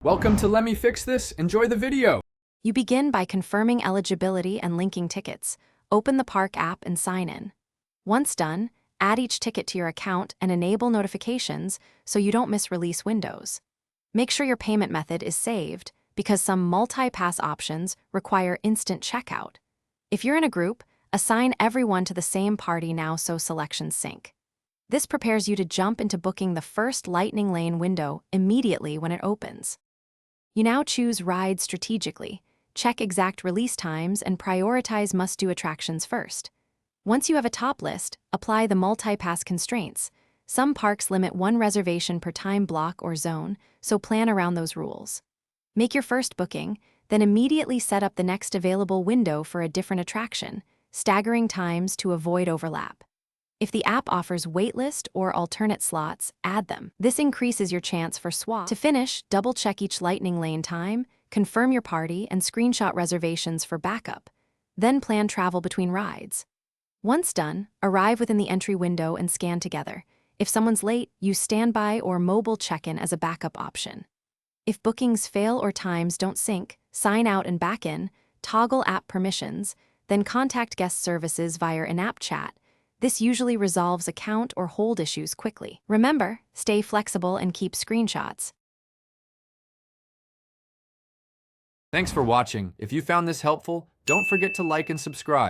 Welcome to Let Me Fix This. Enjoy the video. You begin by confirming eligibility and linking tickets. Open the Park app and sign in. Once done, add each ticket to your account and enable notifications so you don't miss release windows. Make sure your payment method is saved because some multi-pass options require instant checkout. If you're in a group, assign everyone to the same party now so selections sync. This prepares you to jump into booking the first Lightning Lane window immediately when it opens. You now choose rides strategically, check exact release times, and prioritize must-do attractions first. Once you have a top list, apply the multi-pass constraints. Some parks limit one reservation per time block or zone, so plan around those rules. Make your first booking, then immediately set up the next available window for a different attraction, staggering times to avoid overlap. If the app offers waitlist or alternate slots, add them. This increases your chance for swap. To finish, double-check each Lightning Lane time, confirm your party, and screenshot reservations for backup. Then plan travel between rides. Once done, arrive within the entry window and scan together. If someone's late, use standby or mobile check-in as a backup option. If bookings fail or times don't sync, sign out and back in, toggle app permissions, then contact guest services via in-app chat. This usually resolves account or hold issues quickly. Remember, stay flexible and keep screenshots. Thanks for watching. If you found this helpful, don't forget to like and subscribe.